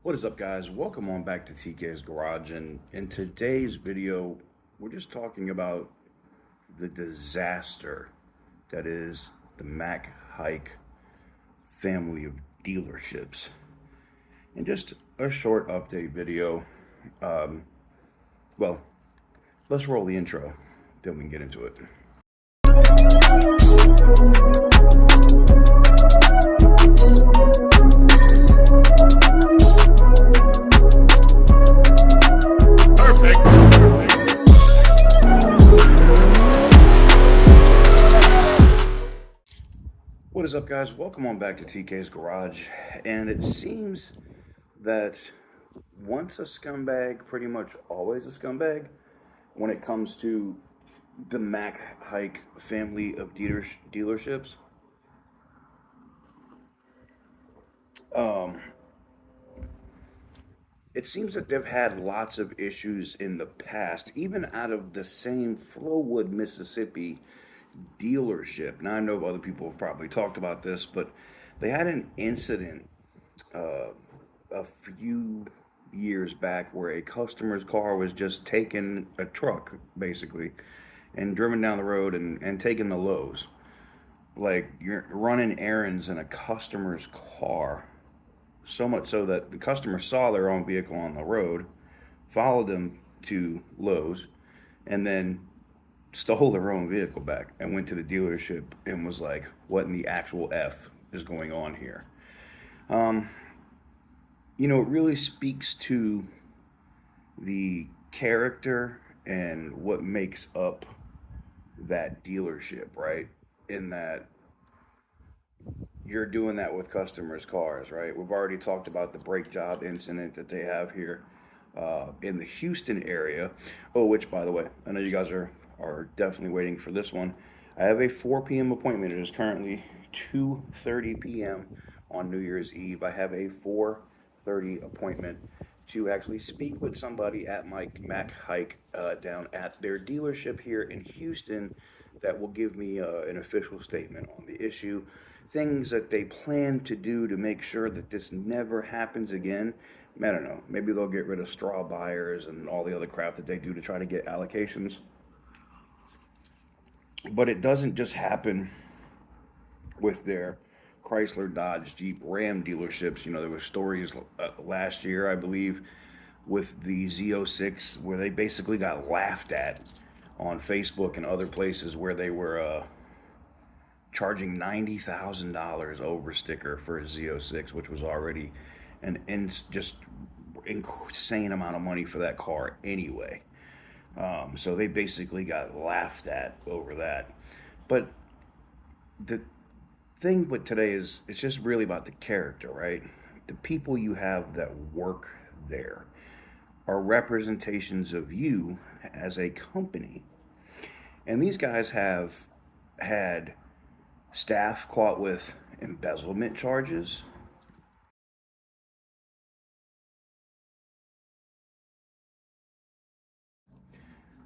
What is up, guys? Welcome on back to TK's Garage, and in today's video we're just talking about the disaster that is the Mac Haik family of dealerships, and just a short update video. Well, let's roll the intro, then we can get into it. What is up, guys? Welcome on back to TK's Garage. And it seems that once a scumbag, pretty much always a scumbag when it comes to the Mac Haik family of dealerships. It seems that they've had lots of issues in the past, even out of the same Flowood, Mississippi dealership. Now, I know other people have probably talked about this, but they had an incident a few years back where a customer's car was just taking a truck, basically, and driven down the road and taking the lows. Like, you're running errands in a customer's car. So much so that the customer saw their own vehicle on the road, followed them to Lowe's, and then stole their own vehicle back and went to the dealership and was like, what in the actual F is going on here? It really speaks to the character and what makes up that dealership, right? In that you're doing that with customers' cars, right? We've already talked about the brake job incident that they have here in the Houston area. Oh, which, by the way, I know you guys are definitely waiting for this one. I have a 4 p.m. appointment. It is currently 2:30 p.m. on New Year's Eve. I have a 4:30 appointment to actually speak with somebody at my Mac Haik down at their dealership here in Houston that will give me an official statement on the issue, things that they plan to do to make sure that this never happens again. I don't know, maybe they'll get rid of straw buyers and all the other crap that they do to try to get allocations. But it doesn't just happen with their Chrysler, Dodge, Jeep, Ram dealerships. There were stories last year, I believe, with the Z06 where they basically got laughed at on Facebook and other places where they were charging $90,000 over sticker for a Z06, which was already just insane amount of money for that car anyway. So they basically got laughed at over that. But the thing with today is it's just really about the character, right? The people you have that work there are representations of you as a company. And these guys have had staff caught with embezzlement charges,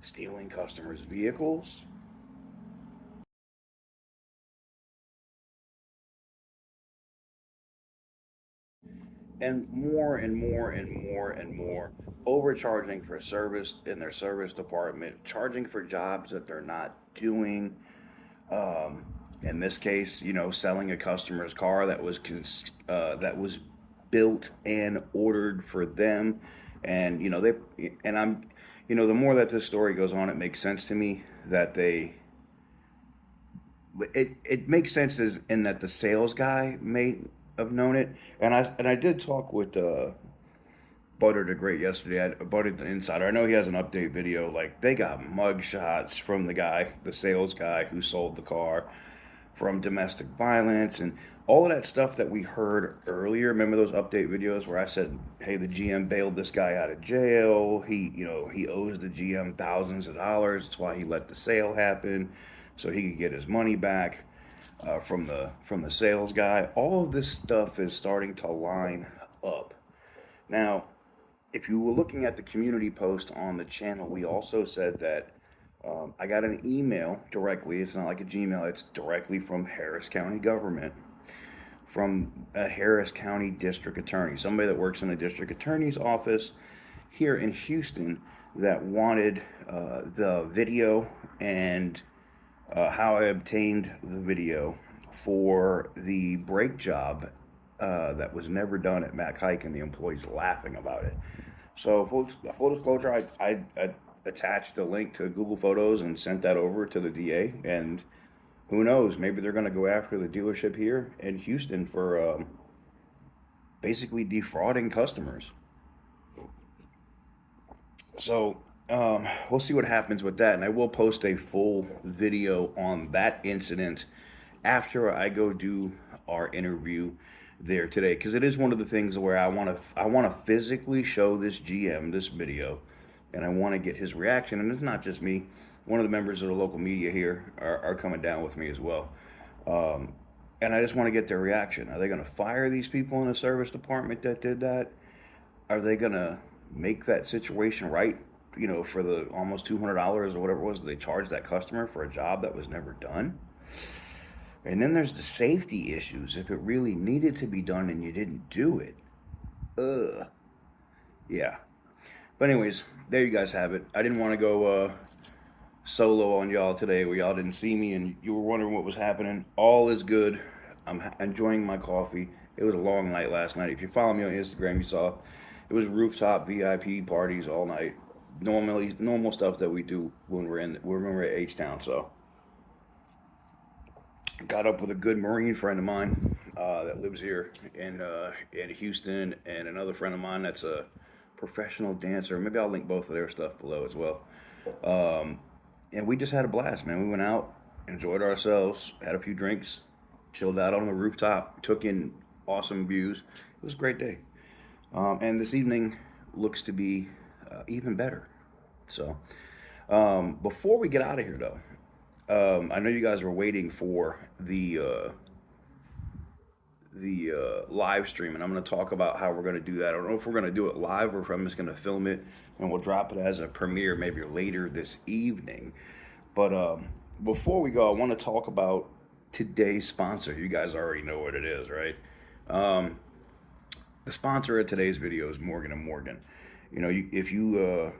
stealing customers' vehicles, and more and more and more and more, overcharging for service in their service department, charging for jobs that they're not doing. In this case, selling a customer's car that was built and ordered for them, and the more that this story goes on, it makes sense to me that it makes sense as in that the sales guy may have known it, and I did talk with Butter the Great yesterday. Butter the Insider. I know he has an update video. Like, they got mug shots from the sales guy who sold the car, from domestic violence and all of that stuff that we heard earlier. Remember those update videos where I said, hey, the GM bailed this guy out of jail. He owes the GM thousands of dollars. That's why he let the sale happen, so he could get his money back from the sales guy. All of this stuff is starting to line up. Now, if you were looking at the community post on the channel, we also said that I got an email directly. It's not like a Gmail. It's directly from Harris County government from a Harris County district attorney, somebody that works in a district attorney's office here in Houston, that wanted the video and how I obtained the video for the brake job that was never done at Mac Haik, and the employees laughing about it. So full disclosure, I attached a link to Google Photos and sent that over to the DA, and who knows, maybe they're going to go after the dealership here in Houston for basically defrauding customers. So we'll see what happens with that, and I will post a full video on that incident after I go do our interview there today, because it is one of the things where I want to physically show this GM this video, and I want to get his reaction. And it's not just me; one of the members of the local media here are coming down with me as well, and I just want to get their reaction. Are they going to fire these people in the service department that did that? Are they going to make that situation right, for the almost $200 or whatever it was they charged that customer for a job that was never done? And then there's the safety issues. If it really needed to be done and you didn't do it, yeah. But anyways, there you guys have it. I didn't want to go solo on y'all today where y'all didn't see me and you were wondering what was happening. All is good. I'm enjoying my coffee. It was a long night last night. If you follow me on Instagram, you saw it was rooftop VIP parties all night. Normal stuff that we do when we're at H-Town. So got up with a good Marine friend of mine that lives here in Houston, and another friend of mine that's a professional dancer. Maybe I'll link both of their stuff below as well. And we just had a blast, man. We went out, enjoyed ourselves, had a few drinks, chilled out on the rooftop, took in awesome views. It was a great day. And this evening looks to be even better. So before we get out of here, though, I know you guys are waiting for the live stream, and I'm going to talk about how we're going to do that. I don't know if we're going to do it live or if I'm just going to film it and we'll drop it as a premiere maybe later this evening. But before we go, I want to talk about today's sponsor. You guys already know what it is, right? The sponsor of today's video is Morgan & Morgan. If you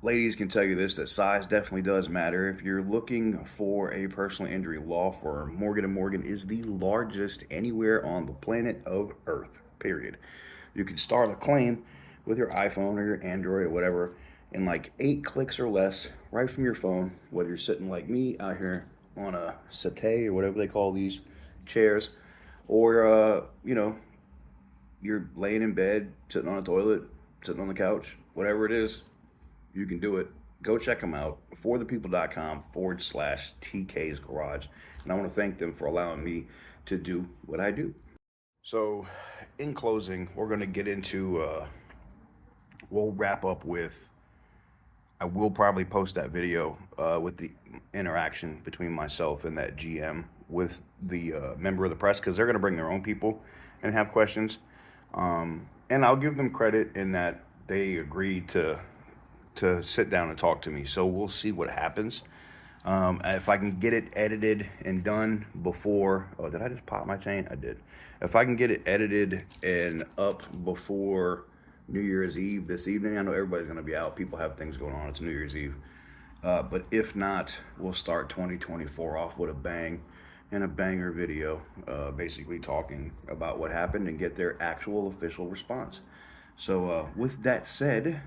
ladies can tell you this, that size definitely does matter. If you're looking for a personal injury law firm, Morgan & Morgan is the largest anywhere on the planet of Earth, period. You can start a claim with your iPhone or your Android or whatever in like 8 clicks or less, right from your phone, whether you're sitting like me out here on a settee or whatever they call these chairs, or, you're laying in bed, sitting on a toilet, sitting on the couch, whatever it is, you can do it. Go check them out, forthepeople.com/TK's Garage. And I want to thank them for allowing me to do what I do. So, in closing, we're going to get into, we'll wrap up with, I will probably post that video with the interaction between myself and that GM with the member of the press, because they're going to bring their own people and have questions. And I'll give them credit in that they agreed to sit down and talk to me. So we'll see what happens. If I can get it edited and done before, did I just pop my chain? I did. If I can get it edited and up before New Year's Eve this evening, I know everybody's going to be out. People have things going on. It's New Year's Eve. But if not, we'll start 2024 off with a bang and a banger video, basically talking about what happened and get their actual official response. So with that said,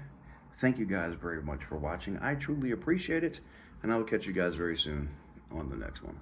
thank you guys very much for watching. I truly appreciate it, and I will catch you guys very soon on the next one.